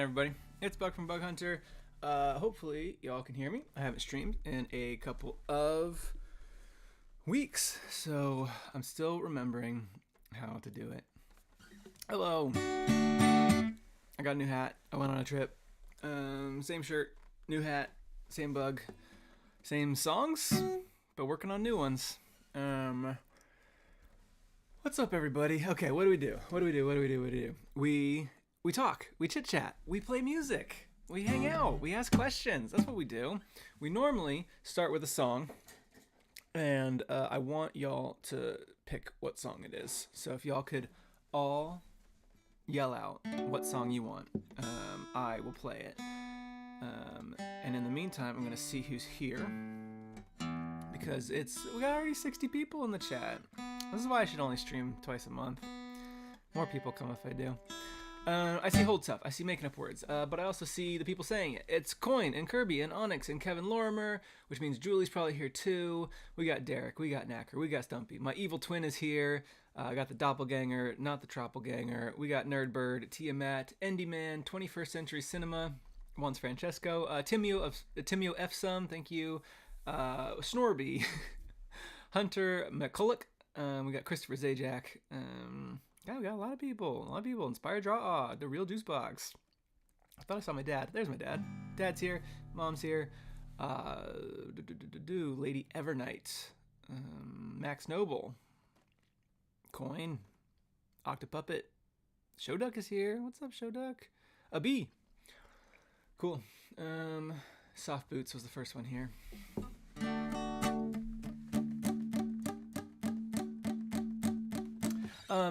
everybody? It's Buck from Bug Hunter. Hopefully y'all can hear me. I haven't streamed in a couple of weeks, so I'm still remembering how to do it. Hello. I got a new hat. I went on a trip. Same shirt, new hat, same bug, same songs, but working on new ones. What's up, everybody? Okay, what do we do? We talk, we chit-chat, we play music, we hang out, we ask questions. That's what we do. We normally start with a song, and I want y'all to pick what song it is. So if y'all could all yell out what song you want, I will play it. And in the meantime, I'm going to see who's here, because we got already 60 people in the chat. This is why I should only stream twice a month. More people come if I do. I see Hold Tough, I see Making Up Words, but I also see the people saying it. It's Coin and Kirby and Onyx and Kevin Lorimer, which means Julie's probably here too. We got Derek, we got Knacker, we got Stumpy. My evil twin is here. I got the Doppelganger, not the Troppelganger. We got Nerdbird, Tiamat, Endy Man, 21st Century Cinema, Once Francesco, Timio F. Sum, thank you. Snorby, Hunter McCulloch. We got Christopher Zajac. Yeah, we got a lot of people. Inspired Draw, the real juice box. I thought I saw my dad. There's my dad. Dad's here. Mom's here. Lady Evernight. Max Noble. Coin. Octopuppet. Showduck is here. What's up, Showduck? A B. Cool. Soft Boots was the first one here.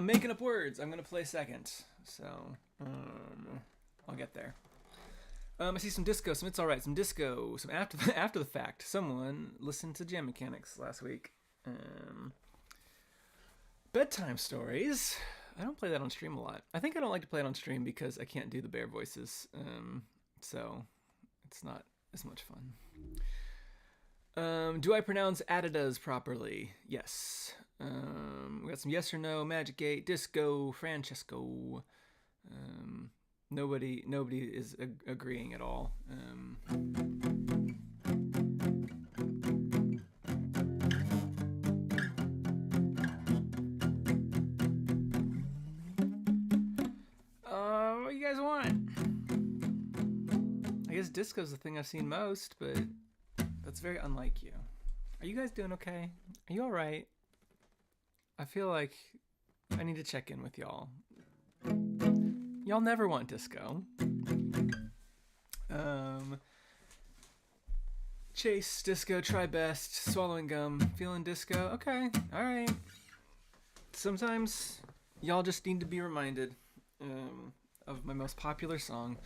Making Up Words, I'm going to play second, so I'll get there. I see some disco, some It's Alright, some disco, some after the fact. Someone listened to Jam Mechanics last week. Bedtime stories. I don't play that on stream a lot. I think I don't like to play it on stream because I can't do the bear voices, so it's not as much fun. Do I pronounce Adidas properly? Yes. We got some yes or no, Magic 8, Disco, Francesco. Nobody is agreeing at all. What do you guys want? I guess disco's the thing I've seen most, but that's very unlike you. Are you guys doing okay? Are you alright? I feel like I need to check in with y'all. Y'all never want disco. Chase, disco, try best, swallowing gum, feeling disco. Okay, alright. Sometimes y'all just need to be reminded of my most popular song.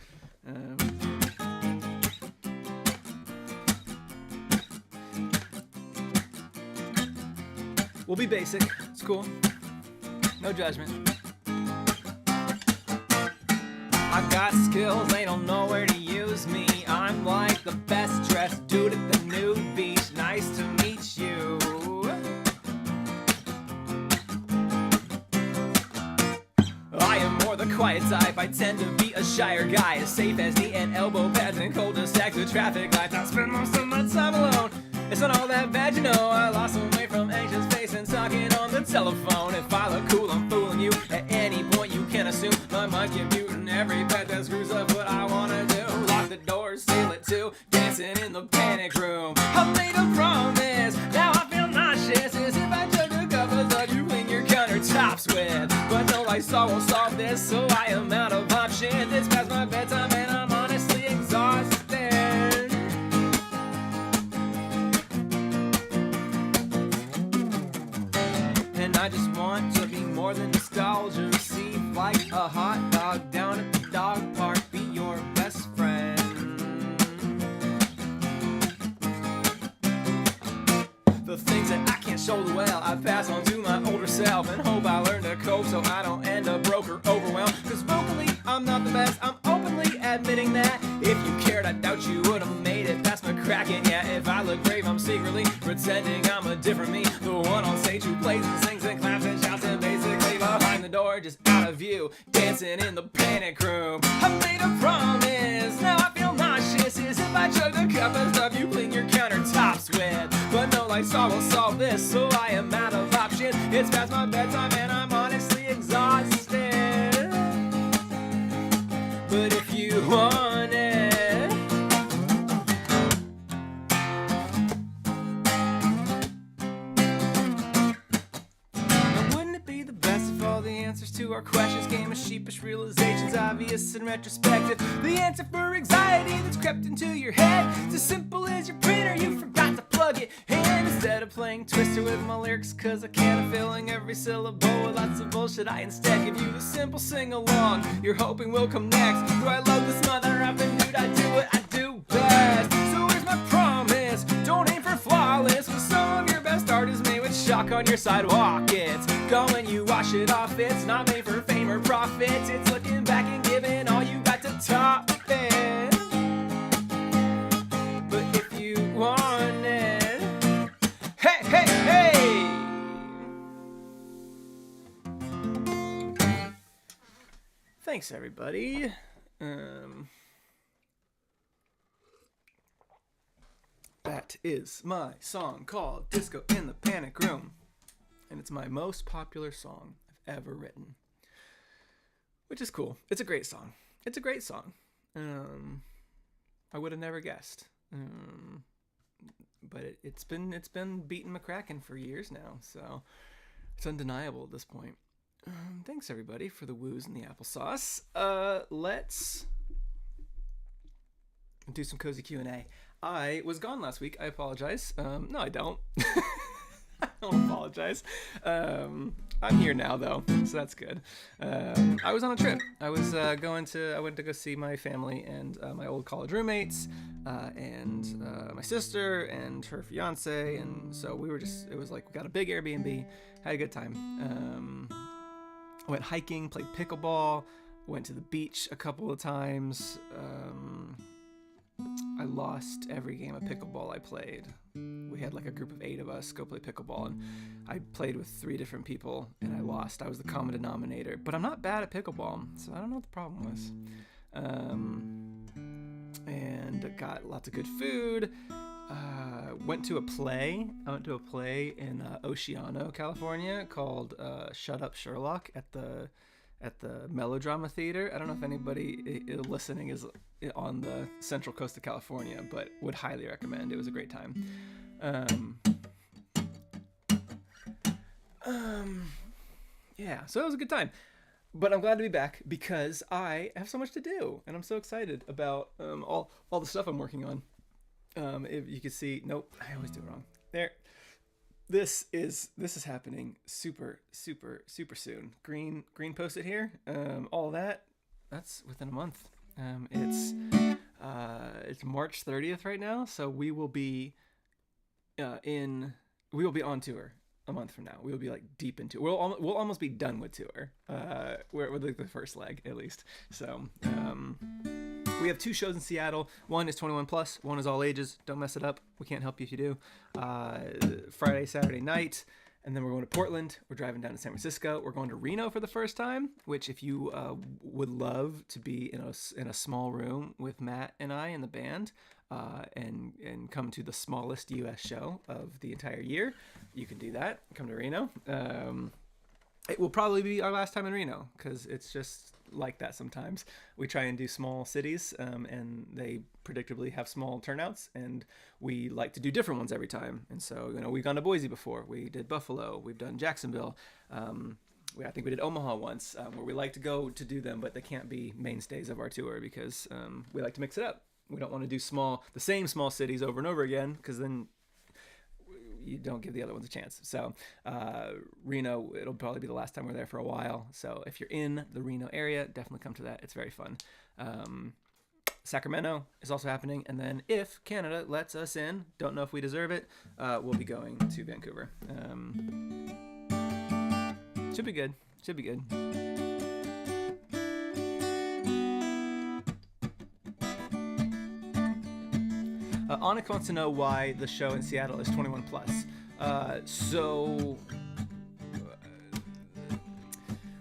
We'll be basic. It's cool. No judgment. I got skills, they don't know where to use me. I'm like the best dressed dude at the nude beach. Nice to meet you. I am more the quiet type. I tend to be a shyer guy, as safe as knee and elbow pads and cul-de-sacs with traffic lights. I spend most of my time alone. It's not all that bad, you know. I lost some weight from anxious face and talking on the telephone. If I look cool, I'm fooling you. At any point, you can assume my mind computing every pet that screws up what I wanna do. Lock the doors, seal it too. Dancing in the panic room. I made a promise. Now I feel nauseous, as if I took a couple of you clean your countertops with. But no Lysol will solve this, so I am out of options. It's past my bedtime and I'm honestly exhausted. I just want to be more than nostalgia. Receive like a hot dog down at the dog park. Be your best friend. The things that I can't shoulder well, I pass on to my older self and hope I learn to cope so I don't end up broke or overwhelmed. Cause vocally, I'm not the best. I'm openly admitting that. If you cared, I doubt you would have made it past McCracken. Yeah, if I look brave, I'm secretly pretending I'm a different me. The one on stage who plays and sings and claps and shouts and basically behind the door, just out of view. Dancing dancing in the panic room. I made a promise, now I feel nauseous as if I chugged a cup of stuff you clean your countertops with. But no light saw will solve this, so I am out of option. It's past my bedtime and I'm honestly exhausted. But if you want it, now wouldn't it be the best if all the answers to our questions came as sheepish realizations, obvious and retrospective? The answer for anxiety that's crept into your head, it's as simple as your printer, you forgot to plug it in. Instead of playing Twister with my lyrics cause I can't, filling every syllable with lots of bullshit, I instead give you the simple sing-along you're hoping will come next. Do I love this mother effing dude? I do what I do best. So here's my promise, don't aim for flawless, cause some of your best art is made with chalk on your sidewalk. It's gone when you wash it off, it's not made for fame or profits. It's looking back and giving all you got to top it. But if you want it, hey, hey, hey! Thanks, everybody. That is my song called Disco in the Panic Room. And it's my most popular song I've ever written. Which is cool. It's a great song. It's a great song. I would have never guessed. But it's been beating McCracken for years now, so it's undeniable at this point. Thanks everybody for the woos and the applesauce. Let's do some cozy Q&A. I was gone last week. I apologize. No, I don't. I don't apologize. I'm here now though, so that's good. I was on a trip. I went to go see my family and my old college roommates, and my sister and her fiance, and so it was like we got a big Airbnb, had a good time. Went hiking, played pickleball, went to the beach a couple of times. I lost every game of pickleball I played. We had like a group of 8 of us go play pickleball, and I played with 3 different people, and I lost. I was the common denominator, but I'm not bad at pickleball, so I don't know what the problem was. And got lots of good food. Went to a play. I went to a play in Oceano, California, called Shut Up Sherlock at the Melodrama Theater. I don't know if anybody listening is on the central coast of California, but would highly recommend. It was a great time. Yeah, so it was a good time. But I'm glad to be back because I have so much to do, and I'm so excited about all the stuff I'm working on. If you can see, nope, I always do it wrong. There. This is happening super soon. Green Post-it here. All that's within a month. It's March 30th right now, so we will be on tour a month from now. We will be like deep into. We'll almost be done with tour. We're like the first leg at least. So we have 2 shows in Seattle. One is 21 plus. One is all ages. Don't mess it up. We can't help you if you do. Friday, Saturday night. And then we're going to Portland. We're driving down to San Francisco. We're going to Reno for the first time, which if you would love to be in a small room with Matt and I in the band and come to the smallest U.S. show of the entire year, you can do that. Come to Reno. It will probably be our last time in Reno because it's just like that sometimes. We try and do small cities and they predictably have small turnouts, and we like to do different ones every time. And so, we've gone to Boise before. We did Buffalo. We've done Jacksonville. I think we did Omaha once, where we like to go to do them, but they can't be mainstays of our tour because we like to mix it up. We don't want to do the same small cities over and over again because then you don't give the other ones a chance. So Reno, it'll probably be the last time we're there for a while. So if you're in the Reno area, definitely come to that. It's very fun. Sacramento is also happening. And then if Canada lets us in, don't know if we deserve it, we'll be going to Vancouver. Should be good. Should be good. Onyx wants to know why the show in Seattle is 21 plus.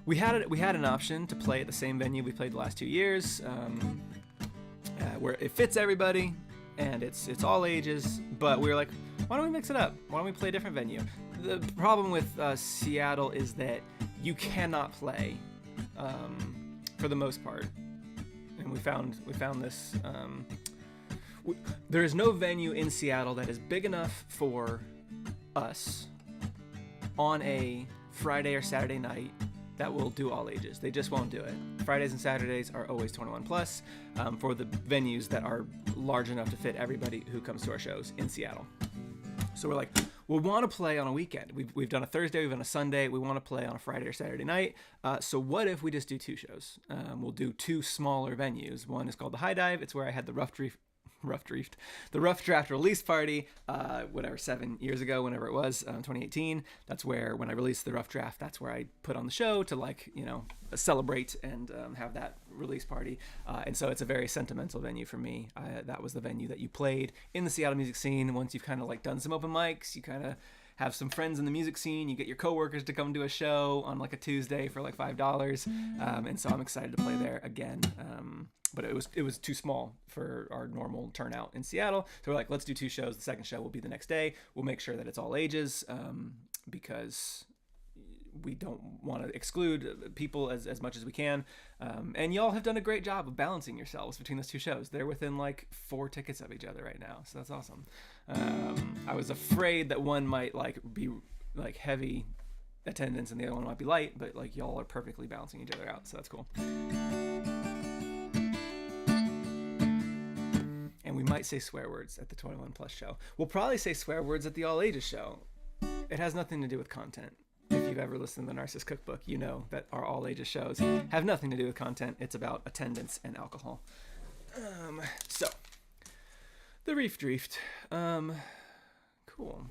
we had an option to play at the same venue we played the last 2 years, where it fits everybody and it's all ages. But we were like, why don't we mix it up? Why don't we play a different venue? The problem with Seattle is that you cannot play, for the most part, and we found this. There is no venue in Seattle that is big enough for us on a Friday or Saturday night that will do all ages. They just won't do it. Fridays and Saturdays are always 21 plus for the venues that are large enough to fit everybody who comes to our shows in Seattle. So we're like, we want to play on a weekend. We've done a Thursday, we've done a Sunday. We want to play on a Friday or Saturday night. So what if we just do 2 shows? We'll do 2 smaller venues. One is called the High Dive. It's where I had the Rough Draft release party, 7 years ago, whenever it was, 2018. That's where, when I released the Rough Draft, that's where I put on the show to celebrate and have that release party. And so it's a very sentimental venue for me. That was the venue that you played in the Seattle music scene. Once you've kind of done some open mics, you kind of have some friends in the music scene, you get your coworkers to come to a show on a Tuesday for $5. And so I'm excited to play there again. But it was too small for our normal turnout in Seattle. So we're like, let's do 2 shows. The second show will be the next day. We'll make sure that it's all ages, because we don't want to exclude people as much as we can. And y'all have done a great job of balancing yourselves between those 2 shows. They're within 4 tickets of each other right now. So that's awesome. I was afraid that one might be heavy attendance and the other one might be light, but y'all are perfectly balancing each other out. So that's cool. And we might say swear words at the 21 plus show. We'll probably say swear words at the all ages show. It has nothing to do with content. If you've ever listened to the Narcissist Cookbook, you know that our all ages shows have nothing to do with content. It's about attendance and alcohol. So the Reef Drift. Cool.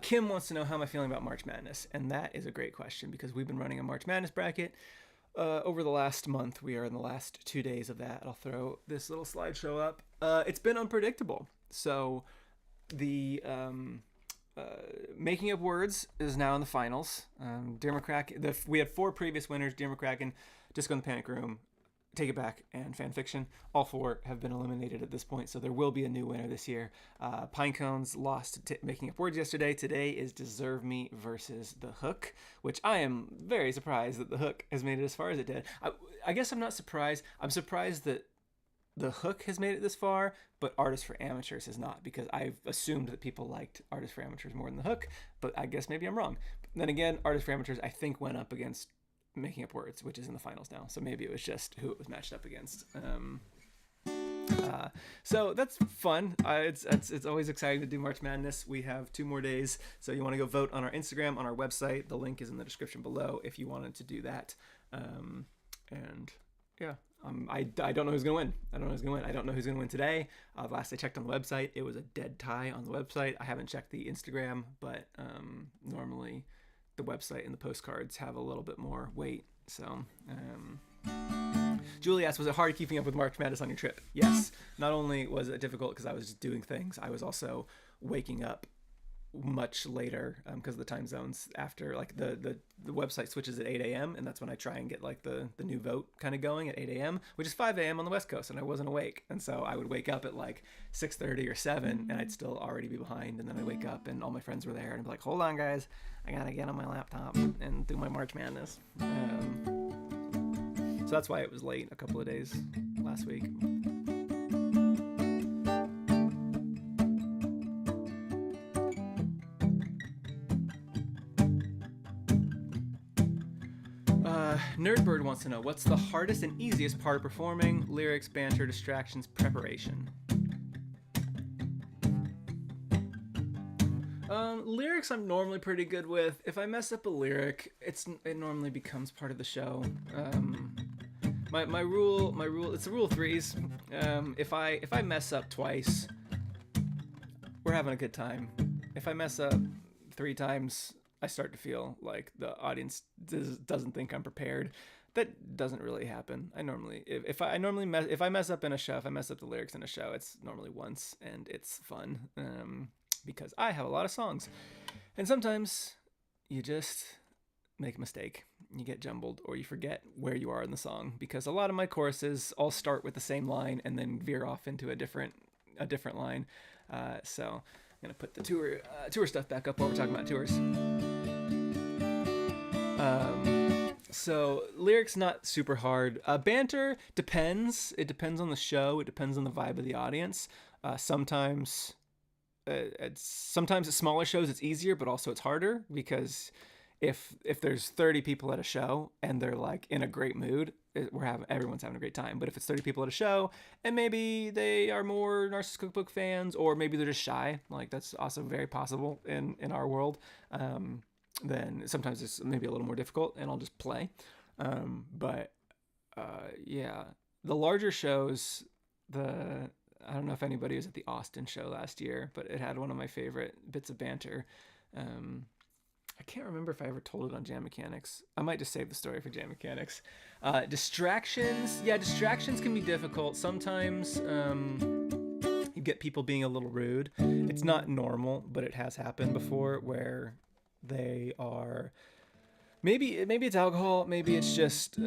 Kim wants to know, how am I feeling about March Madness? And that is a great question, because we've been running a March Madness bracket over the last month. We are in the last 2 days of that. I'll throw this little slideshow up. It's been unpredictable. So the Making Up Words is now in the finals. Dear McCracken, we had 4 previous winners: Dear McCracken, Disco in the Panic Room, Take It Back, and Fan Fiction. All 4 have been eliminated at this point, so there will be a new winner this year. Pinecones lost to Making Up Words yesterday. Today is Deserve Me versus The Hook, which I am very surprised that The Hook has made it as far as it did. I guess I'm not surprised. I'm surprised that The Hook has made it this far, but Artists for Amateurs has not, because I've assumed that people liked Artists for Amateurs more than The Hook, but I guess maybe I'm wrong. Then again, Artists for Amateurs, I think, went up against Making Up Words, which is in the finals now, so maybe it was just who it was matched up against. So that's fun. It's always exciting to do March Madness. We have 2 more days, so you want to go vote on our Instagram, on our website. The link is in the description below if you wanted to do that. And yeah, I don't know who's gonna win. I don't know who's gonna win today. Last I checked on the website, it was a dead tie on the website. I haven't checked the Instagram, but normally the website and the postcards have a little bit more weight. So Julie asked, was it hard keeping up with March Madness on your trip? Yes. Not only was it difficult because I was just doing things, I was also waking up much later because of the time zones. After the website switches at 8 a.m. and that's when I try and get the new vote kind of going at 8 a.m., which is 5 a.m. on the West Coast, and I wasn't awake. And so I would wake up at 6:30 or 7 and I'd still already be behind. And then I'd wake up and all my friends were there and I'd be like, hold on guys, I gotta get on my laptop and do my March Madness. So that's why it was late a couple of days last week. Nerdbird wants to know, what's the hardest and easiest part of performing? Lyrics, banter, distractions, preparation. Lyrics I'm normally pretty good with. If I mess up a lyric, it normally becomes part of the show. My rule, it's the rule of 3s. If I mess up twice, we're having a good time. If I mess up 3 times, I start to feel like the audience doesn't think I'm prepared. that doesn't really happen. I normally, if I mess up in a show, if I mess up the lyrics in a show, it's normally once, and it's fun, because I have a lot of songs, and sometimes you just make a mistake, you get jumbled, or you forget where you are in the song, because a lot of my choruses all start with the same line and then veer off into a different line. So I'm gonna put the tour stuff back up while we're talking about tours. So lyrics not super hard. Banter depends. It depends on the show. It depends on the vibe of the audience. Sometimes at smaller shows it's easier, but also it's harder, because if there's 30 people at a show and they're like in a great mood, everyone's having a great time. But if it's 30 people at a show and maybe they are more Narcissus Cookbook fans, or maybe they're just shy, like that's also very possible in our world, then sometimes it's maybe a little more difficult, and I'll just play. But yeah, the larger shows, I don't know if anybody was at the Austin show last year, but it had one of my favorite bits of banter. I can't remember if I ever told it on Jam Mechanics. I might just save the story for Jam Mechanics. Distractions. Yeah, distractions can be difficult. Sometimes you get people being a little rude. It's not normal, but it has happened before, where they are... Maybe it's alcohol, maybe it's just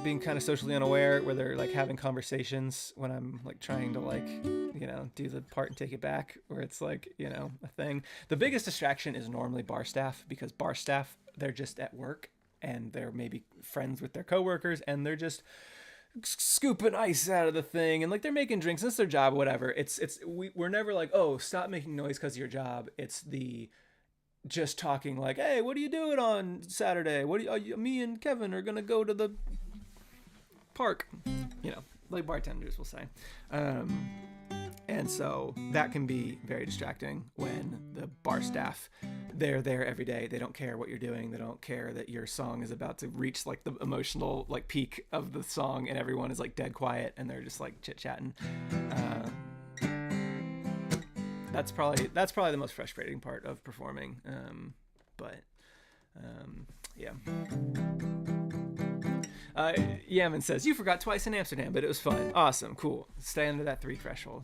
being kind of socially unaware, where they're like having conversations when I'm like trying to like, do the part and take it back, where it's like, a thing. The biggest distraction is normally bar staff, because bar staff, they're just at work and they're maybe friends with their coworkers, and they're just scooping ice out of the thing, and like they're making drinks, and it's their job, whatever. We're never like, oh, stop making noise because of your job. It's the just talking like, hey, what are you doing on Saturday? Me and Kevin are gonna go to the park, like bartenders will say. And so that can be very distracting when the bar staff, they're there every day. They don't care what you're doing. They don't care that your song is about to reach like the emotional like peak of the song, and everyone is like dead quiet and they're just like chit-chatting. That's probably the most frustrating part of performing. Yeah. Yaman says, you forgot twice in Amsterdam, but it was fun. Awesome, cool. Stay under that 3 threshold.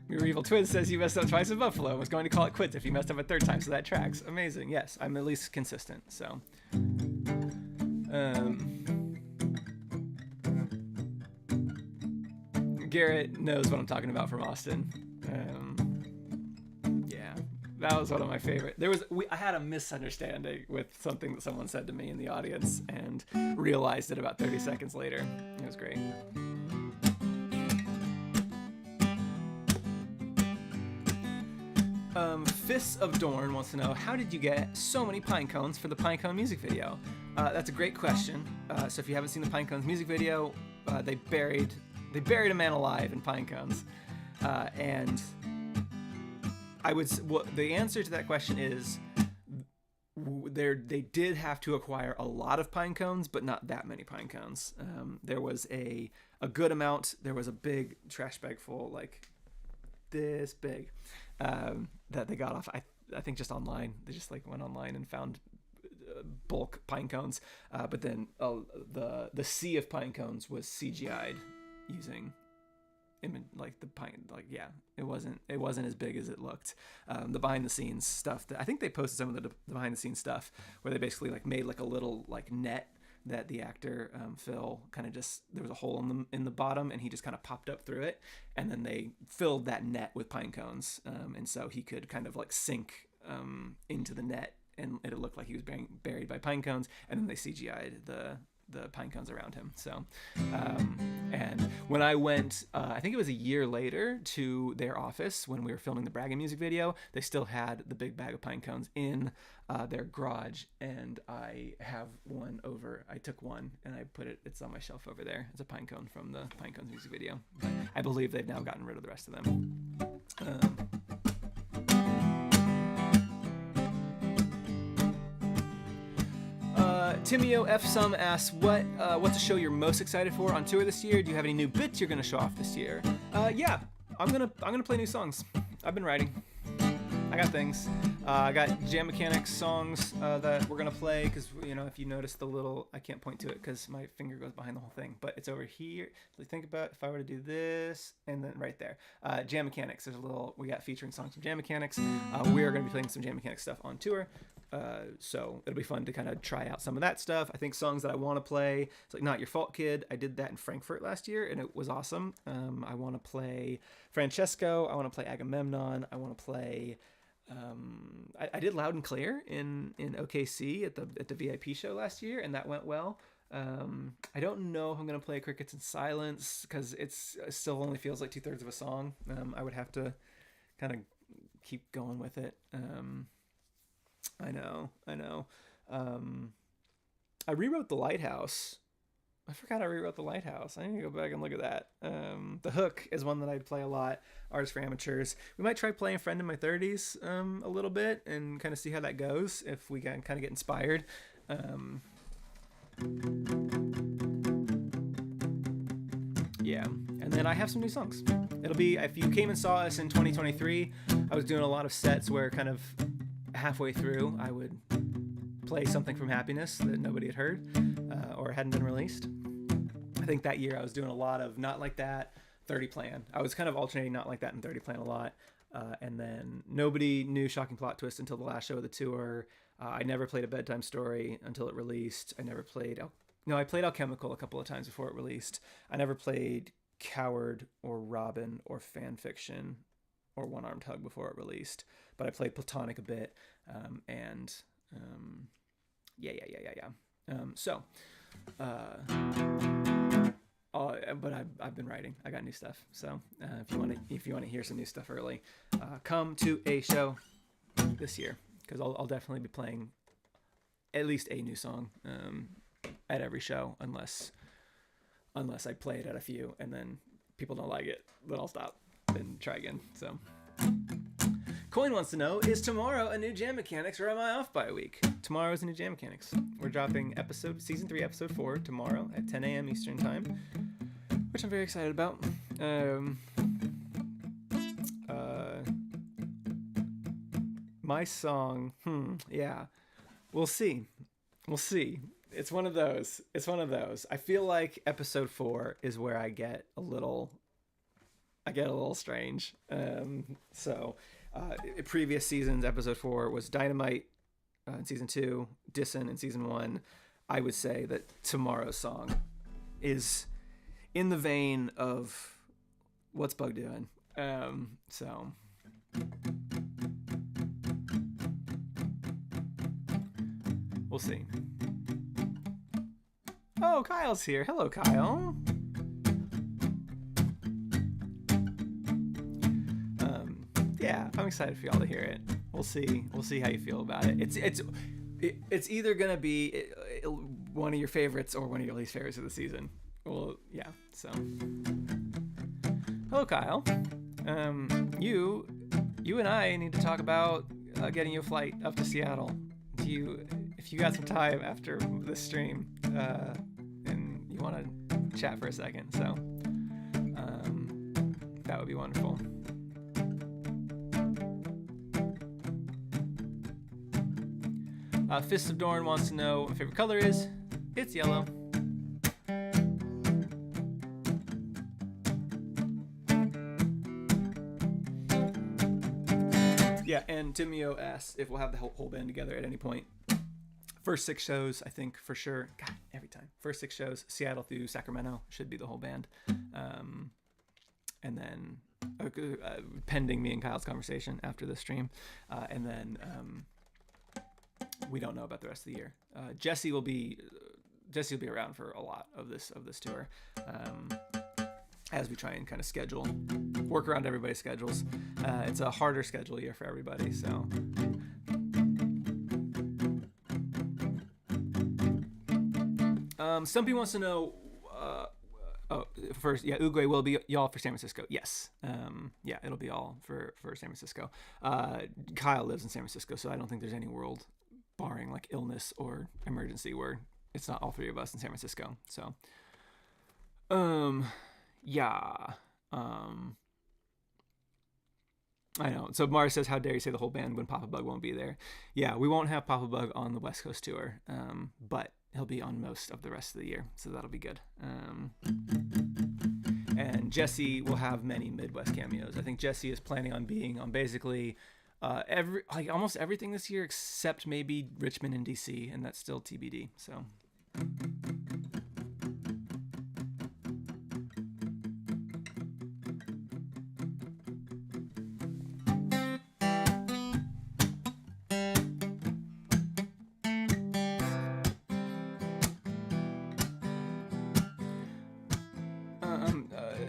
Your Evil Twin says you messed up twice in Buffalo and was going to call it quits if you messed up a 3rd time, so that tracks. Amazing. Yes, I'm at least consistent, so... Garrett knows what I'm talking about from Austin. Yeah, that was one of my favorite. I had a misunderstanding with something that someone said to me in the audience, and realized it about 30 seconds later. It was great. Fists of Dorn wants to know, how did you get so many pine cones for the Pinecone music video? That's a great question. So if you haven't seen the Pinecones music video, they buried a man alive in pine cones, and the answer to that question is they did have to acquire a lot of pine cones, but not that many pine cones. There was a good amount. There was a big trash bag full, like this big, that they got off. I think just online. They just like went online and found bulk pine cones, but then the sea of pine cones was CGI'd using like the pine, like, yeah, it wasn't as big as it looked. The behind the scenes stuff, I think they posted some of the behind the scenes stuff where they basically like made like a little like net that the actor Phil kind of just, there was a hole in the bottom, and he just kind of popped up through it, and then they filled that net with pine cones, and so he could kind of like sink into the net, and it looked like he was being buried by pine cones, and then they CGI'd the pine cones around him. So, and when I went, I think it was a year later, to their office when we were filming the Bragging music video, they still had the big bag of pine cones in their garage, and I have one over. I took one and I put it's on my shelf over there. It's a pine cone from the Pine Cones music video. But I believe they've now gotten rid of the rest of them. Timio F. Sum asks, what's a show you're most excited for on tour this year? Do you have any new bits you're going to show off this year? Yeah, I'm gonna play new songs. I've been writing. I got things. I got Jam Mechanics songs that we're gonna play because if you notice the little, I can't point to it because my finger goes behind the whole thing, but it's over here. So think about if I were to do this and then right there, Jam Mechanics. There's a little. We got featuring songs from Jam Mechanics. We are gonna be playing some Jam Mechanics stuff on tour. So it'll be fun to kind of try out some of that stuff. I think songs that I want to play, it's like Not Your Fault Kid. I did that in Frankfurt last year and it was awesome. I want to play Francesco. I want to play Agamemnon. I want to play. I did Loud and Clear in OKC at the VIP show last year, and that went well. I don't know if I'm gonna play Crickets in Silence because it still only feels like 2/3 of a song. I would have to kind of keep going with it. I know. I rewrote The Lighthouse. I forgot I rewrote The Lighthouse. I need to go back and look at that. The Hook is one that I play a lot. Artist for Amateurs. We might try playing Friend in My 30s a little bit and kind of see how that goes if we can kind of get inspired. Yeah, and then I have some new songs. It'll be, if you came and saw us in 2023, I was doing a lot of sets where kind of halfway through I would play something from Happiness that nobody had heard or hadn't been released. I think that year I was doing a lot of Not Like That, 30 Plan. I was kind of alternating Not Like That and 30 Plan a lot. And then nobody knew Shocking Plot Twist until the last show of the tour. I never played A Bedtime Story until it released. I played Alchemical a couple of times before it released. I never played Coward or Robin or Fan Fiction or One Armed Hug before it released. But I played Platonic a bit. But I've been writing. I got new stuff. So if you want to hear some new stuff early, come to a show this year because I'll definitely be playing at least a new song at every show unless I play it at a few and then people don't like it, then I'll stop and try again. So Coin wants to know, is tomorrow a new Jam Mechanics or am I off by a week? Tomorrow is a new Jam Mechanics. We're dropping season 3 episode 4 tomorrow at 10 a.m. Eastern time, which I'm very excited about. My song, yeah, we'll see. It's one of those. I feel like episode 4 is where I get a little strange. Previous seasons, episode 4 was Dynamite in season 2, Dissin in season 1. I would say that tomorrow's song is in the vein of What's Bug Doing. We'll see. Oh, Kyle's here. Hello, Kyle. Yeah, I'm excited for y'all to hear it. We'll see how you feel about it. It's either gonna be one of your favorites or one of your least favorites of the season. Well, yeah. So, hello, Kyle. You and I need to talk about getting you a flight up to Seattle. If you got some time after this stream, and you want to chat for a second, so that would be wonderful. Fist of Dorn wants to know what my favorite color is. It's yellow. Yeah, and Timio asks if we'll have the whole band together at any point. First 6 shows, I think, for sure. God, every time. First 6 shows, Seattle through Sacramento should be the whole band. And then, pending me and Kyle's conversation after the stream. And then we don't know about the rest of the year. Jesse will be around for a lot of this tour. As we try and kind of work around everybody's schedules. It's a harder schedule year for everybody, so. Stumpy wants to know, first, yeah, Uguay will be y'all for San Francisco. Yes. Yeah, it'll be all for San Francisco. Kyle lives in San Francisco, so I don't think there's any world, barring like illness or emergency, where it's not all 3 of us in San Francisco. So, yeah. I know. So Mars says, how dare you say the whole band when Papa Bug won't be there? Yeah, we won't have Papa Bug on the West Coast tour, but he'll be on most of the rest of the year, so that'll be good. And Jesse will have many Midwest cameos. I think Jesse is planning on being on basically almost everything this year except maybe Richmond and DC, and that's still TBD. So.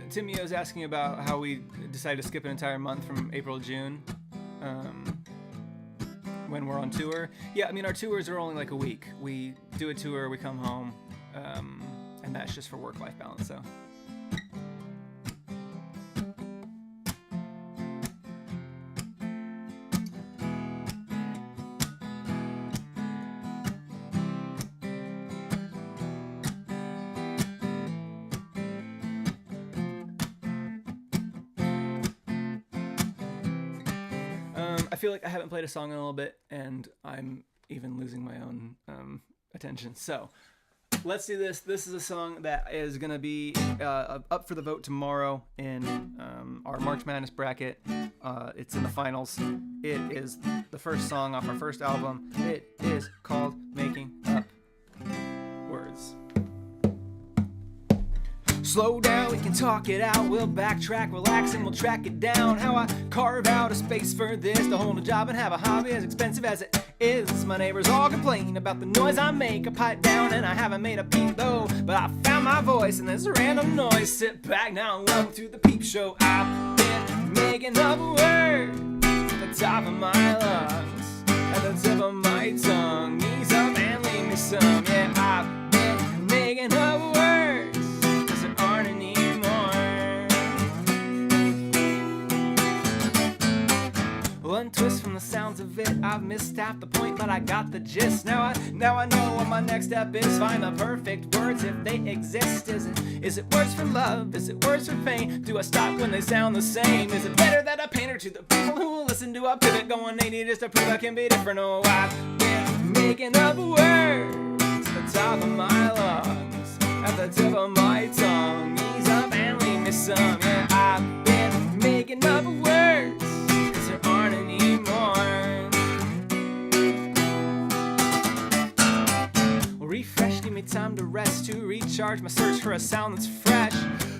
Timio's asking about how we decided to skip an entire month from April to June when we're on tour. Yeah, I mean, our tours are only like a week. We do a tour, we come home, and that's just for work-life balance, so. I feel like I haven't played a song in a little bit, and I'm even losing my own attention. So let's do this. This is a song that is going to be up for the vote tomorrow in our March Madness bracket. It's in the finals. It is the first song off our first album. It is called Making Up Words. Slow down, we can talk it out. We'll backtrack, relax, and we'll track it down. How I carve out a space for this to hold a job and have a hobby as expensive as it is. My neighbors all complain about the noise I make. I pipe down and I haven't made a peep though, but I found my voice in this random noise. Sit back now and welcome to the peep show. I've been making up words at the top of my lungs, at the tip of my tongue. Ease up and leave me some. Yeah, I've been making up words. One twist from the sounds of it, I've missed half the point, but I got the gist. Now I know what my next step is. Find the perfect words if they exist. Is it words for love? Is it words for pain? Do I stop when they sound the same? Is it better that I pander to the people who will listen to a pivot going 80 just to prove I can be different? Oh, I've been making up words at the top of my lungs, at the tip of my tongue. Ease up and leave me some. Yeah, I've been making up words. Aren't anymore. Refresh, give me time to rest, to recharge my search for a sound that's fresh.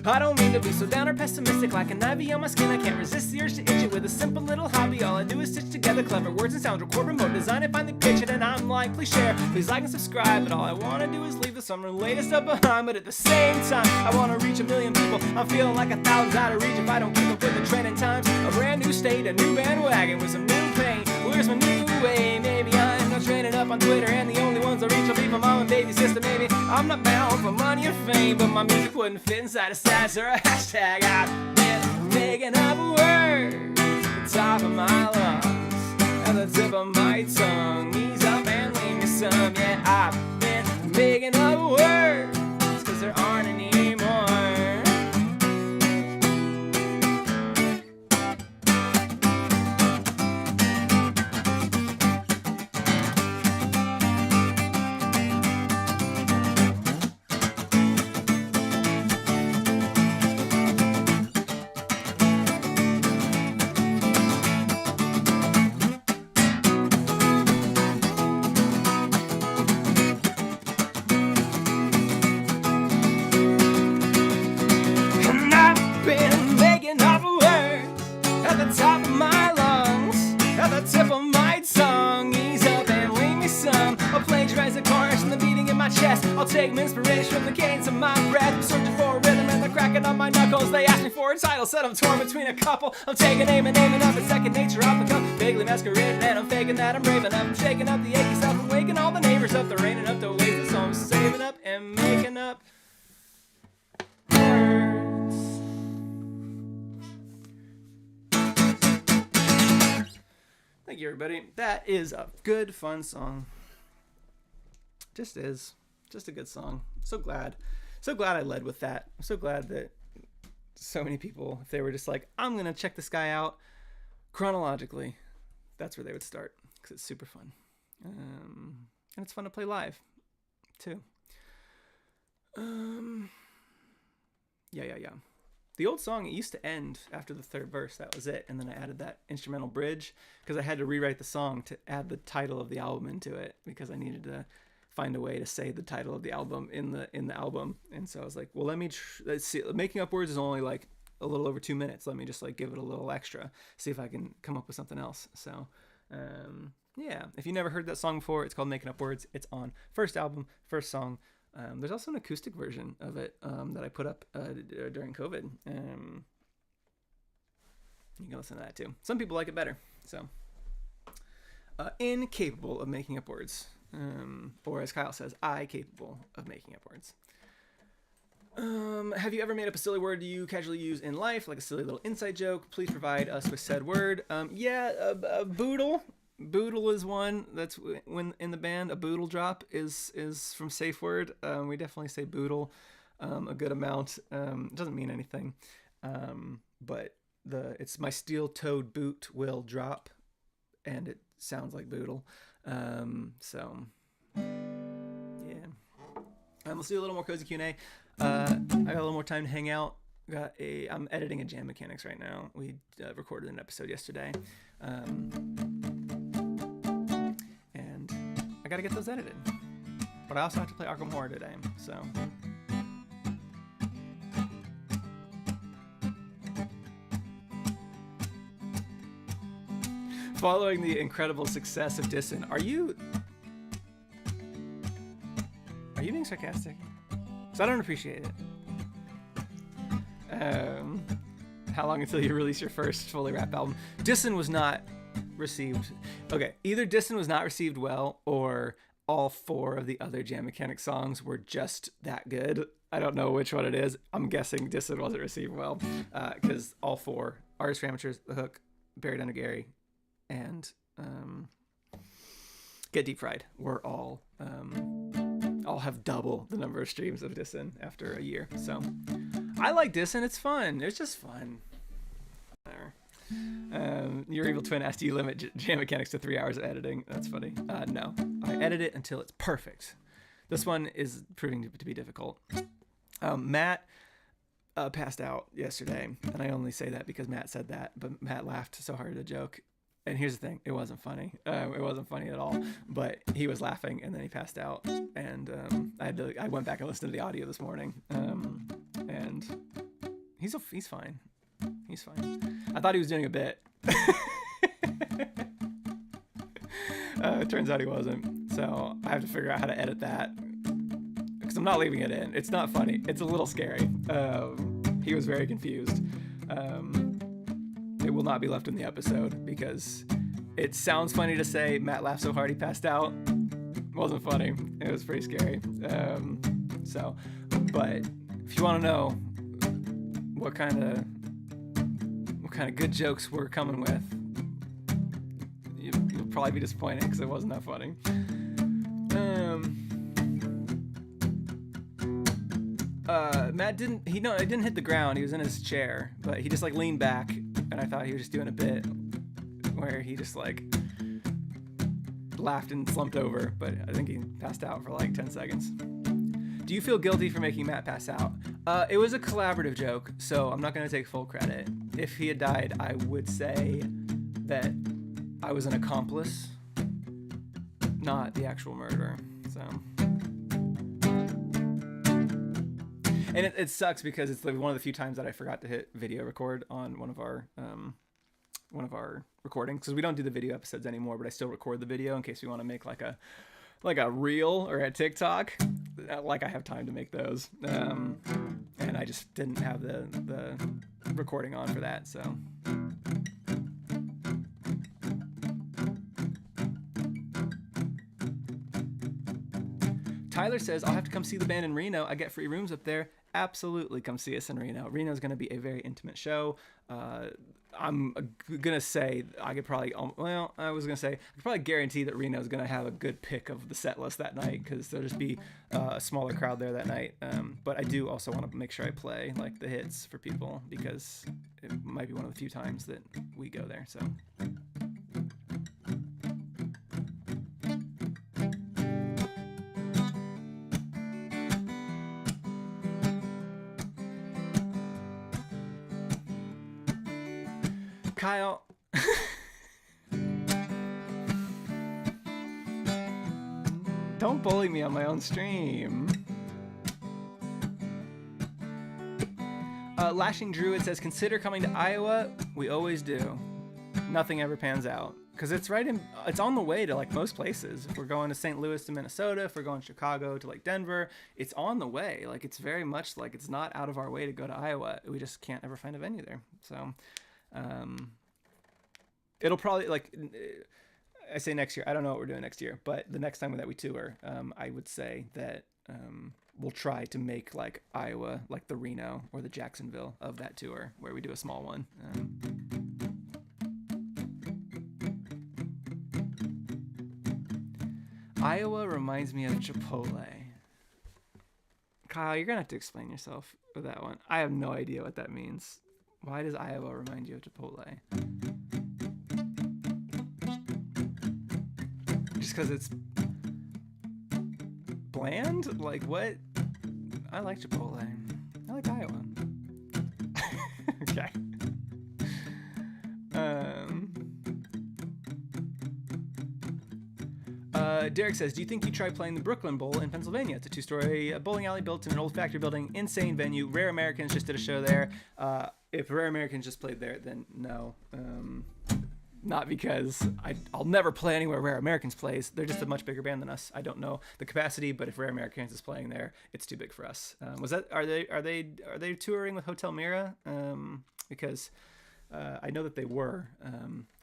I don't mean to be so down or pessimistic, like an ivy on my skin. I can't resist the urge to itch it with a simple little hobby. All I do is stitch together clever words and sounds, record remote, design it, finally pitch it, and I'm like, please share, please like and subscribe. But all I want to do is leave the summer latest up behind. But at the same time, I want to reach 1 million people. I'm feeling like 1,000's out of reach if I don't keep up with the trending times. A brand new state, a new bandwagon with some new pain. Where's my new way? Maybe I'm not trending up on Twitter, and the only ones I reach will be my mom and baby sister. Maybe I'm not bound for money or fame, but my music wouldn't fit inside a status or a hashtag. I've been making up words at the top of my lungs, at the tip of my tongue. Ease up and leave me some. Yeah, I've been making up words, 'cause there aren't any more. I'll take inspiration from the cadence of my breath. I'm searching for a rhythm and the cracking of my knuckles. They asked me for a title, said I'm torn between a couple. I'm taking aim and aiming up, it's second nature. I've become vaguely masquerading and I'm faking that I'm raving up. I'm shaking up the achy stuff and waking all the neighbors up. They're raining up to waste this, so I'm saving up and making up words. Thank you, everybody. That is a good, fun song. Just is. Just a good song. So glad I led with that. I'm so glad that so many people, if they were just like, I'm gonna check this guy out, chronologically, that's where they would start because it's super fun. And it's fun to play live too. Yeah. The old song, it used to end after the third verse. That was it. And then I added that instrumental bridge because I had to rewrite the song to add the title of the album into it because I needed to find a way to say the title of the album in the album. And so I was like, well, let's see. Making Up Words is only like a little over 2 minutes. Let me just like give it a little extra, see if I can come up with something else. So, yeah, if you never heard that song before, it's called Making Up Words. It's on first album, first song. There's also an acoustic version of it that I put up during COVID. You can listen to that too. Some people like it better. So, incapable of making up words. Or as Kyle says, I capable of making up words. Have you ever made up a silly word you casually use in life, like a silly little inside joke? Please provide us with said word. Boodle. Boodle is one that's when in the band. A boodle drop is from Safe Word. We definitely say boodle a good amount. It doesn't mean anything, but it's my steel-toed boot will drop, and it sounds like boodle. So yeah. Let's do a little more cozy Q&A. I got a little more time to hang out. I'm editing a Jam Mechanics right now. We recorded an episode yesterday. And I got to get those edited. But I also have to play Arkham Horror today, so... Following the incredible success of Dissin, are you being sarcastic? Because I don't appreciate it. How long until you release your first fully rap album? Dissin was not received. Okay, either Dissin was not received well, or all 4 of the other Jam Mechanics songs were just that good. I don't know which one it is. I'm guessing Dissin wasn't received well, because all 4, Artists for Amateurs, The Hook, Buried Under Gary, and Get Deep Fried were all have double the number of streams of Dissin after a year. So I like Dissin. It's fun. It's just fun. Your evil twin asked, do you limit Jam Mechanics to 3 hours of editing? That's funny. No, I edit it until it's perfect. This one is proving to be difficult. Matt passed out yesterday, and I only say that because Matt said that, but Matt laughed so hard at a joke. And here's the thing, it wasn't funny. It wasn't funny at all, but he was laughing, and then he passed out. And I went back and listened to the audio this morning, and he's fine. He's fine. I thought he was doing a bit. It turns out he wasn't. So I have to figure out how to edit that, because I'm not leaving it in. It's not funny. It's a little scary. He was very confused. It will not be left in the episode because it sounds funny to say Matt laughed so hard he passed out. It wasn't funny. It was pretty scary. But if you want to know what kind of good jokes we're coming with, you'll probably be disappointed because it wasn't that funny. Matt didn't hit the ground. He was in his chair, but he just like leaned back, and I thought he was just doing a bit where he just like laughed and slumped over, but I think he passed out for like 10 seconds. Do you feel guilty for making Matt pass out? It was a collaborative joke, so I'm not going to take full credit. If he had died, I would say that I was an accomplice, not the actual murderer. So, and it sucks because it's like one of the few times that I forgot to hit video record on one of our recordings, because we don't do the video episodes anymore, but I still record the video in case we want to make like a reel or a TikTok. Like I have time to make those, and I just didn't have the recording on for that. So Tyler says, I'll have to come see the band in Reno. I get free rooms up there. absolutely come see us in Reno. Reno's going to be a very intimate show. I'm gonna say I could probably, well, I was gonna say I could probably guarantee that Reno's gonna have a good pick of the set list that night, because there'll just be a smaller crowd there that night. But I do also want to make sure I play like the hits for people, because it might be one of the few times that we go there. So. Kyle. Don't bully me on my own stream. Lashing Druid says, consider coming to Iowa. We always do. Nothing ever pans out. Because it's it's on the way to like most places. If we're going to St. Louis to Minnesota, if we're going to Chicago to like Denver, it's on the way. Like, it's very much like it's not out of our way to go to Iowa. We just can't ever find a venue there. So, it'll probably, like, I say next year. I don't know what we're doing next year, but the next time that we tour, I would say that we'll try to make like Iowa, like the Reno or the Jacksonville of that tour, where we do a small one. Iowa reminds me of Chipotle. Kyle, you're gonna have to explain yourself with that one. I have no idea what that means. Why does Iowa remind you of Chipotle? Just because it's bland? Like, what? I like Chipotle. I like Iowa. Okay. Derek says, do you think you try playing the Brooklyn Bowl in Pennsylvania? It's a 2-story bowling alley built in an old factory building. Insane venue. Rare Americans just did a show there. If Rare Americans just played there, then no. Not because I'll never play anywhere Rare Americans plays. They're just a much bigger band than us. I don't know the capacity, but if Rare Americans is playing there, it's too big for us. Are they touring with Hotel Mira? Because I know that they were,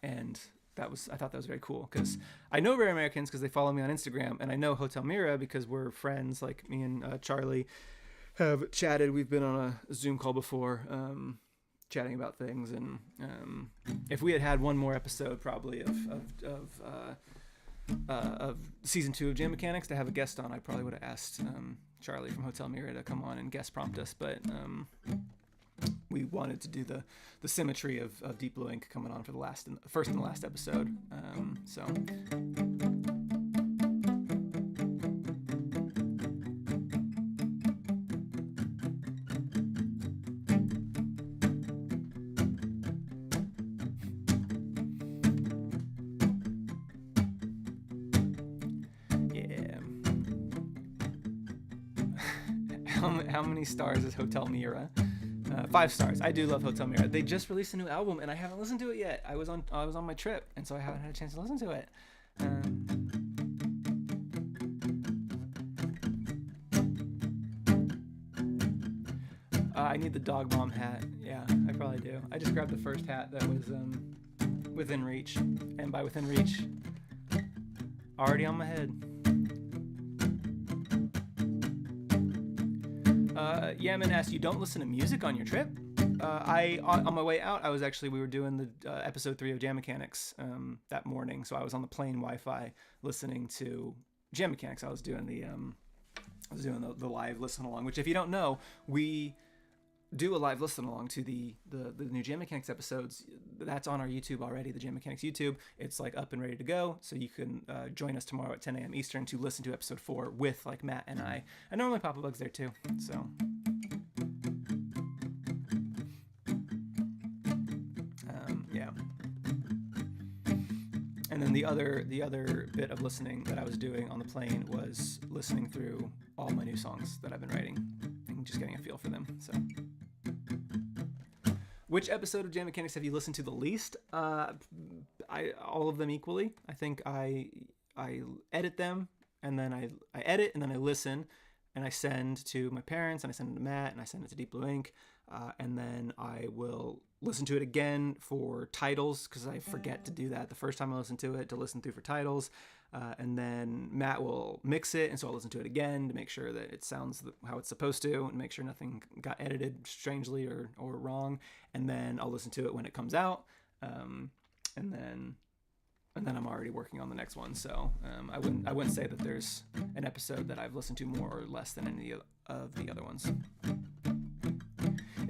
and I thought that was very cool, because I know Rare Americans because they follow me on Instagram, and I know Hotel Mira because we're friends. Like, me and Charlie have chatted. We've been on a Zoom call before, chatting about things, and if we had one more episode probably of season 2 of Jam Mechanics to have a guest on, I probably would have asked Charlie from Hotel Mira to come on and guest prompt us, but we wanted to do the symmetry of Deep Blue Ink coming on for the first and the last episode. So. Yeah. How many stars is Hotel Mira? 5 stars. I do love Hotel Mira. They just released a new album, and I haven't listened to it yet. I was on my trip, and so I haven't had a chance to listen to it. I need the dog mom hat. Yeah, I probably do. I just grabbed the first hat that was within reach, and by within reach, already on my head. Yaman asked, you don't listen to music on your trip? On my way out, we were doing the episode 3 of Jam Mechanics that morning, so I was on the plane Wi-Fi listening to Jam Mechanics. I was doing the live listen along, which, if you don't know, we do a live listen along to the new Jam Mechanics episodes. That's on our YouTube already, the Jam Mechanics YouTube. It's like up and ready to go, so you can join us tomorrow at 10 a.m. Eastern to listen to episode 4 with like Matt and I. And normally Papa Bug's there too, so. Yeah. And then the other bit of listening that I was doing on the plane was listening through all my new songs that I've been writing and just getting a feel for them. So, which episode of Jam Mechanics have you listened to the least? All of them equally. I think I edit them, and then I edit, and then I listen, and I send to my parents, and I send it to Matt, and I send it to Deep Blue Ink, and then I will listen to it again for titles, because I forget to do that the first time I listen to it, to listen through for titles. And then Matt will mix it, and so I'll listen to it again to make sure that it sounds how it's supposed to, and make sure nothing got edited strangely or wrong. And then I'll listen to it when it comes out, and then I'm already working on the next one. So I wouldn't say that there's an episode that I've listened to more or less than any of the other ones.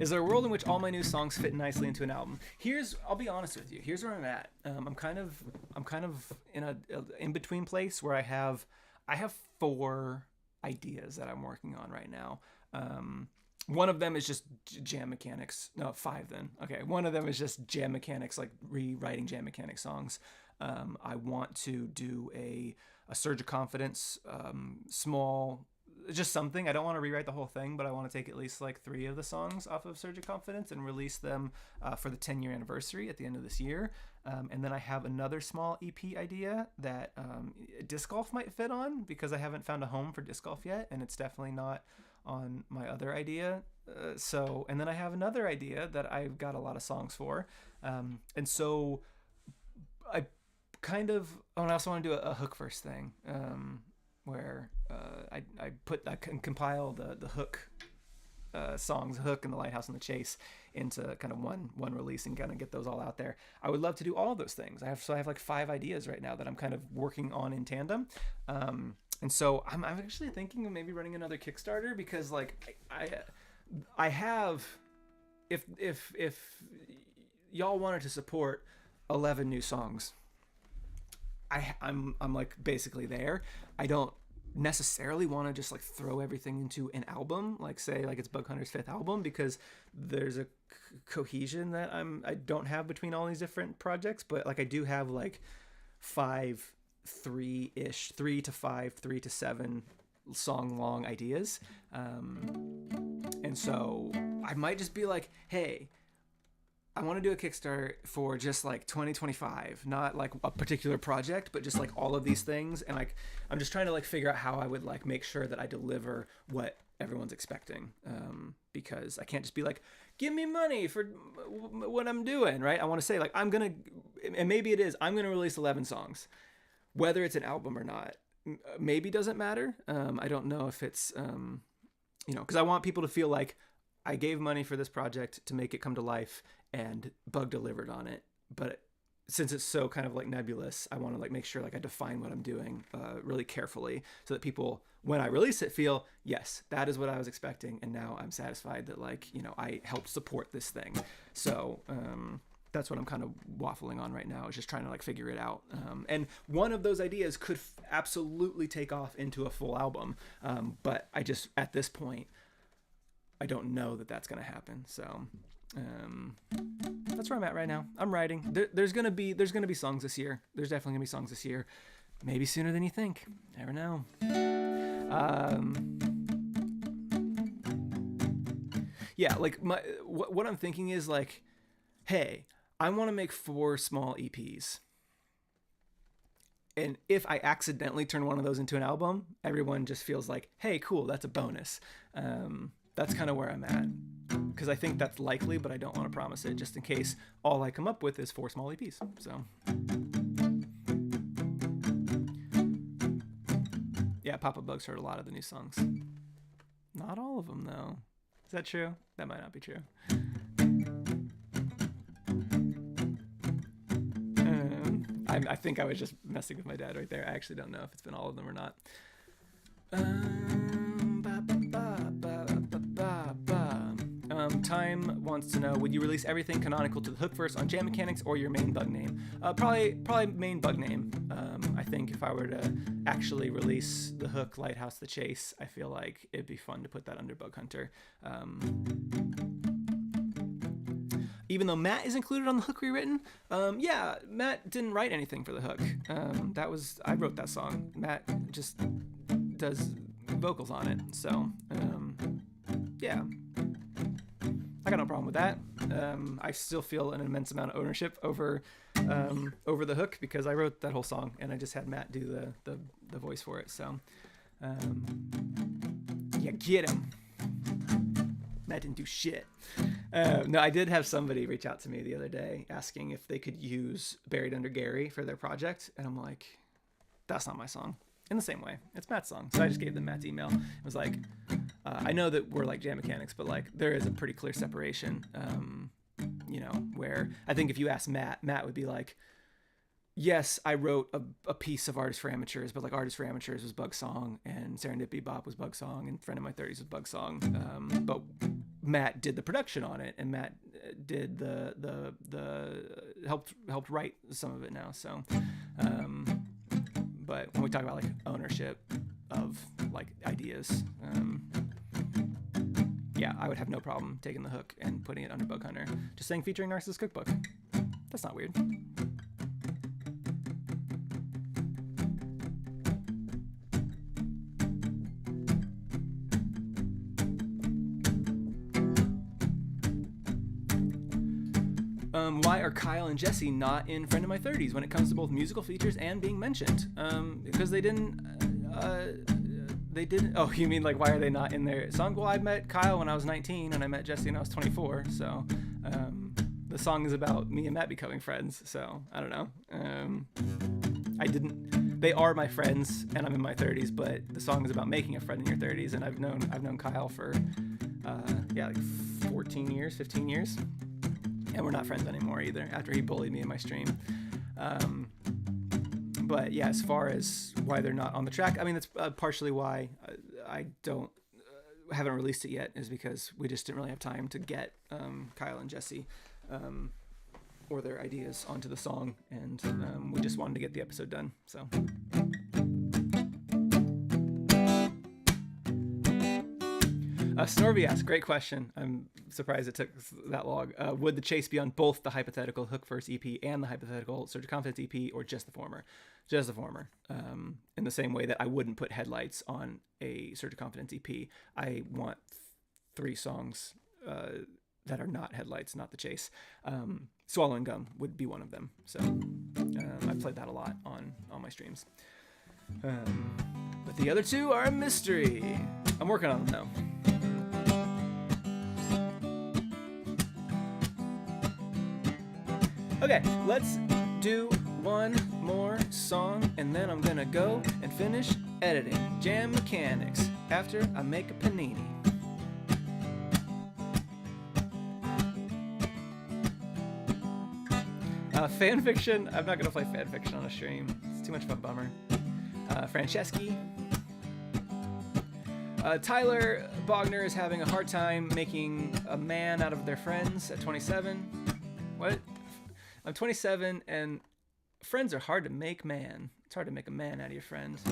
Is there a world in which all my new songs fit nicely into an album? I'll be honest with you. Here's where I'm at. I'm kind of in a in-between place where I have 4 ideas that I'm working on right now. One of them is just jam mechanics. No, 5 then. Okay. One of them is just jam mechanics, like rewriting jam mechanics songs. I want to do a Surge of Confidence, small, just something. I don't want to rewrite the whole thing, but I want to take at least like 3 of the songs off of Surge of Confidence and release them for the 10-year anniversary at the end of this year. And then I have another small EP idea that disc golf might fit on, because I haven't found a home for disc golf yet, and it's definitely not on my other idea. And then I have another idea that I've got a lot of songs for. And so I kind of, I also want to do a hook verse thing, where I can compile the hook songs, Hook and The Lighthouse and The Chase, into kind of one release and kind of get those all out there. I would love to do all of those things. I have like 5 ideas right now that I'm kind of working on in tandem. And so I'm actually thinking of maybe running another Kickstarter, because like I have, if y'all wanted to support 11 new songs, I'm like basically there. I don't necessarily want to just like throw everything into an album, like say like it's Bug Hunter's 5th album, because there's a cohesion that I don't have between all these different projects. But like I do have like 3 to 5, 3 to 7 song long ideas. And so I might just be like, hey, I want to do a Kickstarter for just like 2025, not like a particular project, but just like all of these things. And like, I'm just trying to like figure out how I would like make sure that I deliver what everyone's expecting. Because I can't just be like, give me money for what I'm doing. Right. I want to say like, and maybe it is, I'm going to release 11 songs, whether it's an album or not, maybe doesn't matter. I don't know if it's, cause I want people to feel like I gave money for this project to make it come to life, and Bug delivered on it. But since it's so kind of like nebulous, I want to like make sure like I define what I'm doing really carefully, so that people, when I release it, feel, yes, that is what I was expecting, and now I'm satisfied that like, I helped support this thing. So that's what I'm kind of waffling on right now, is just trying to like figure it out. And one of those ideas could absolutely take off into a full album, but I just, at this point, I don't know that that's going to happen. So that's where I'm at right now. I'm writing. There's gonna be songs this year. There's definitely gonna be songs this year. Maybe sooner than you think. Never know. Yeah, like what I'm thinking is like, hey, I want to make 4 small EPs. And if I accidentally turn one of those into an album, everyone just feels like, hey, cool, that's a bonus. That's kind of where I'm at, because I think that's likely, but I don't want to promise it, just in case all I come up with is 4 small EPs. So yeah, Papa Bug's heard a lot of the new songs. Not all of them though. Is that true? That might not be true. I think I was just messing with my dad right there. I actually don't know if it's been all of them or not. Time wants to know, would you release everything canonical to the hook verse on Jam Mechanics or your main Bug name? Probably main Bug name. I think if I were to actually release the hook, Lighthouse, The Chase, I feel like it'd be fun to put that under Bug Hunter. Even though Matt is included on the hook rewritten, yeah, Matt didn't write anything for the hook. I wrote that song. Matt just does vocals on it. So, yeah. I got no problem with that. I still feel an immense amount of ownership over the hook, because I wrote that whole song and I just had Matt do the voice for it. So Yeah, get him. That didn't do shit. No, I did have somebody reach out to me the other day asking if they could use Buried Under Gary for their project. And I'm like, that's not my song. In the same way, it's Matt's song. So I just gave them Matt's email. It was like, I know that we're like jam mechanics, but like there is a pretty clear separation, you know, where I think if you ask Matt would be like, yes, I wrote a piece of Artists for Amateurs, but like Artists for Amateurs was Bug's song, and Serendipity Bop was Bug's song, and Friend of My 30s was Bug's song. But Matt did the production on it, and Matt did the helped write some of it now. So, but when we talk about like ownership of like ideas, yeah, I would have no problem taking the hook and putting it under Bug Hunter. Just saying featuring Narcissus Cookbook. That's not weird. Why are Kyle and Jesse not in Friend of My 30s when it comes to both musical features and being mentioned? Because they didn't. Oh, you mean like why are they not in their song? Well, I met Kyle when I was 19 and I met Jesse when I was 24. So the song is about me and Matt becoming friends. So I don't know. They are my friends and I'm in my 30s, but the song is about making a friend in your 30s. And I've known Kyle for like 14 years, 15 years. And we're not friends anymore either after he bullied me in my stream. But yeah, as far as why they're not on the track, I mean, that's partially why I haven't released it yet, is because we just didn't really have time to get Kyle and Jesse or their ideas onto the song. And we just wanted to get the episode done. So. Snorby asked, great question. I'm surprised it took that long. Would the chase be on both the hypothetical Hook First EP and the hypothetical Surge of Confidence EP, or just the former? Just the former. In the same way that I wouldn't put Headlights on a Surge of Confidence EP. I want 3 songs that are not Headlights, not the chase. Swallowing Gum would be one of them. So I played that a lot on my streams. But the other 2 are a mystery. I'm working on them though. Okay, let's do one more song, and then I'm gonna go and finish editing Jam Mechanics after I make a panini. Fanfiction, I'm not gonna play fanfiction on a stream. It's too much of a bummer. Franceschi. Tyler Bogner is having a hard time making a man out of their friends at 27. What? I'm 27 and friends are hard to make, man. It's hard to make a man out of your friends.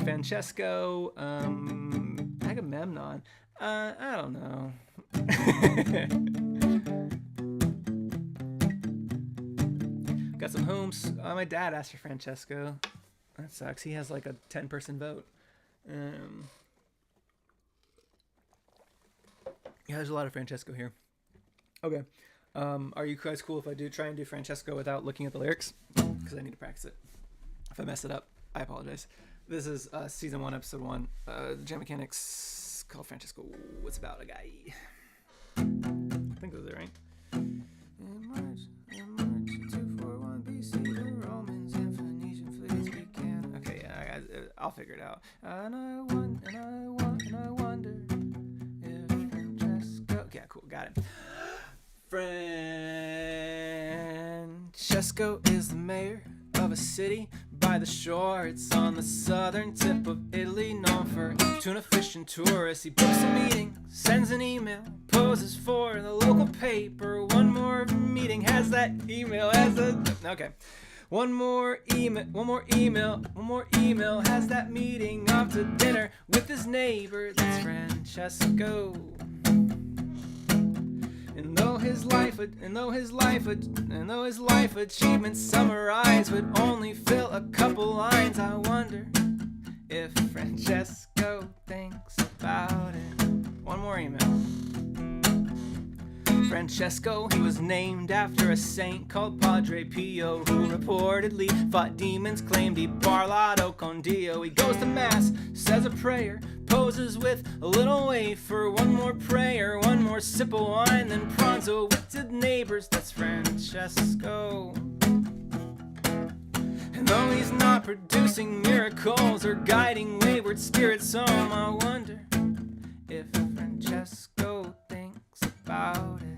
Francesco, Agamemnon. I don't know. Got some homes. My dad asked for Francesco. That sucks. He has like a 10-person vote. Yeah, there's a lot of Francesco here. Okay. Are you guys cool if I try and do Francesco without looking at the lyrics? Because I need to practice it. If I mess it up, I apologize. This is season 1, episode 1. Jam Mechanics called Francesco. It's about a guy. I think this is it, right? In March 241 BC, the Romans and Phoenician fleets began. Okay, yeah, I'll figure it out. And I wonder if Francesco. Okay, cool, got it. Francesco is the mayor of a city by the shore. It's on the southern tip of Italy, known for tuna fish and tourists. He books a meeting, sends an email, poses for the local paper. One more meeting has that email okay. One more email has that meeting off to dinner with his neighbor. That's Francesco. And though his life achievements summarized would only fill a couple lines, I wonder if Francesco thinks about it. One more email. Francesco, he was named after a saint called Padre Pio, who reportedly fought demons, claimed he parlato con Dio. He goes to mass, says a prayer, poses with a little wafer, one more prayer, one more sip of wine, then pranzo with the neighbors. That's Francesco. And though he's not producing miracles or guiding wayward spirits home, I wonder if Francesco thinks about it.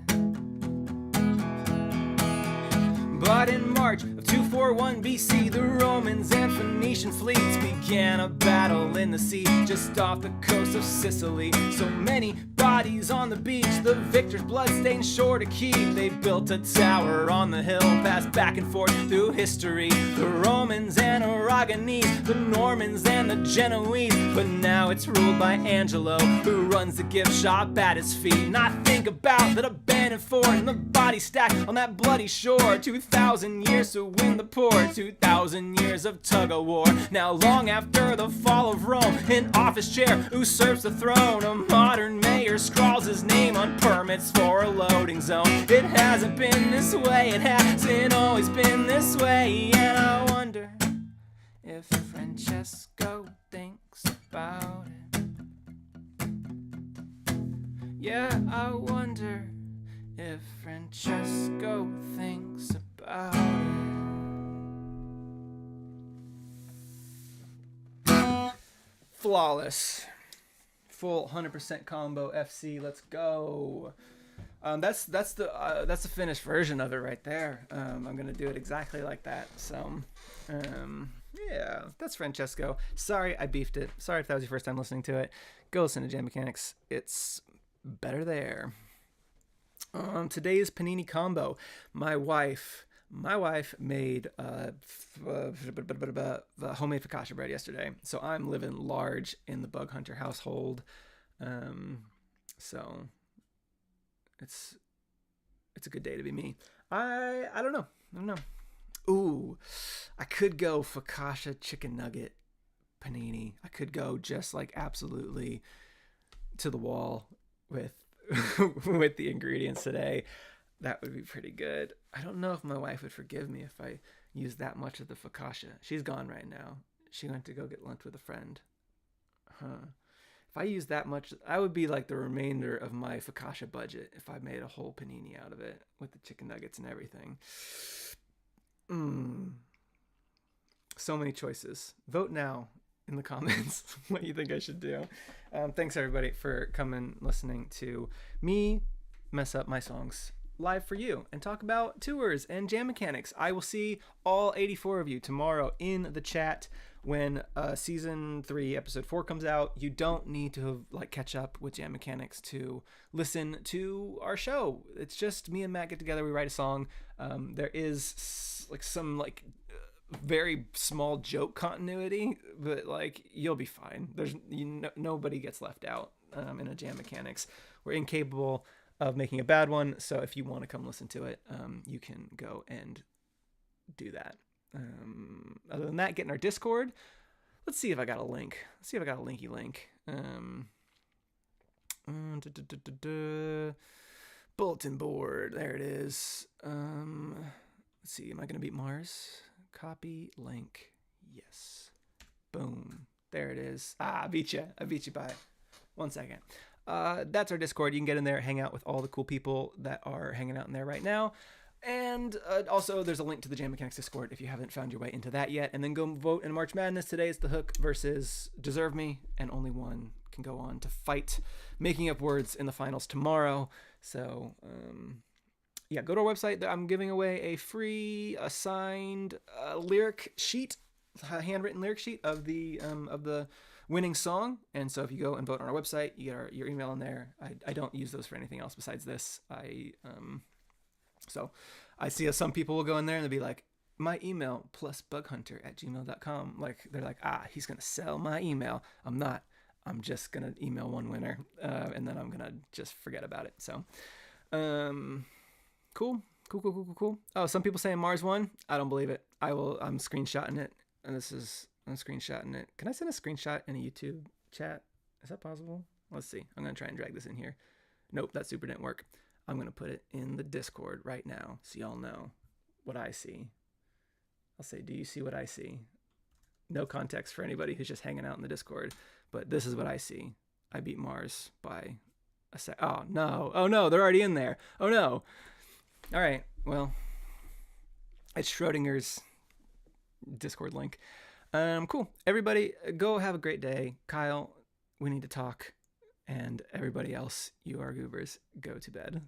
But in March of 241 BC, the Romans and Phoenician fleets began a battle in the sea just off the coast of Sicily. So many bodies on the beach, the victors' blood-stained shore to keep. They built a tower on the hill, passed back and forth through history. The Romans and Aragonese, the Normans and the Genoese. But now it's ruled by Angelo, who runs the gift shop at his feet. And I think about that abandoned fort and the body stacked on that bloody shore. 2,000 years to win the port, 2,000 years of tug-of-war. Now long after the fall of Rome, an office chair usurps the throne. A modern mayor scrawls his name on permits for a loading zone. It hasn't been this way, it hasn't always been this way. And I wonder if Francesco thinks about it. Yeah, I wonder if Francesco thinks about it. Flawless. Full 100% combo FC. Let's go. That's the finished version of it right there. I'm gonna do it exactly like that. So, yeah, that's Francesco. Sorry I beefed it. Sorry if that was your first time listening to it. Go listen to Jam Mechanics. It's better there. Today's panini combo. My wife made homemade focaccia bread yesterday, so I'm living large in the Bug Hunter household. So it's a good day to be me. I don't know. Ooh, I could go focaccia chicken nugget panini. I could go just like absolutely to the wall with with the ingredients today. That would be pretty good. I don't know if my wife would forgive me if I used that much of the focaccia. She's gone right now. She went to go get lunch with a friend. If I used that much, I would be like the remainder of my focaccia budget if I made a whole panini out of it with the chicken nuggets and everything. So many choices. Vote now in the comments what you think I should do. Thanks everybody for coming, listening to me mess up my songs live for you and talk about tours and jam mechanics. I will see all 84 of you tomorrow in the chat when season 3 episode 4 comes out. You don't need to catch up with jam mechanics to listen to our show. It's just me and Matt get together, we write a song. There is some very small joke continuity, but you'll be fine. There's nobody gets left out in a jam mechanics. We're incapable of making a bad one, so if you want to come listen to it, you can go and do that. Other than that, get in our Discord. Let's see if I got a link. Let's see if I got a linky link. Bulletin board. There it is. Let's see. Am I going to beat Mars? Copy link. Yes. Boom. There it is. I beat you by 1 second. That's our Discord. You can get in there, hang out with all the cool people that are hanging out in there right now. And also, there's a link to the Jam Mechanics Discord if you haven't found your way into that yet. And then go vote in March Madness. Today is The Hook versus Deserve Me, and only one can go on to fight making up words in the finals tomorrow. So, yeah, go to our website. I'm giving away a free assigned lyric sheet, a handwritten lyric sheet of the winning song. And so if you go and vote on our website, you get your email in there. I don't use those for anything else besides this. So I see some people will go in there and they'll be like, my email plus bughunter@gmail.com. They're like, he's going to sell my email. I'm not. I'm just going to email one winner. And then I'm going to just forget about it. So, cool. Oh, some people saying Mars won. I don't believe it. I'm screenshotting it. And I'm screenshotting it. Can I send a screenshot in a YouTube chat? Is that possible? Let's see. I'm going to try and drag this in here. Nope, that super didn't work. I'm going to put it in the Discord right now so y'all know what I see. I'll say, do you see what I see? No context for anybody who's just hanging out in the Discord, but this is what I see. I beat Mars by a sec. Oh, no. Oh, no. They're already in there. Oh, no. All right. Well, it's Schrodinger's Discord link. Cool. Everybody, go have a great day. Kyle, we need to talk. And everybody else, you are goobers, go to bed.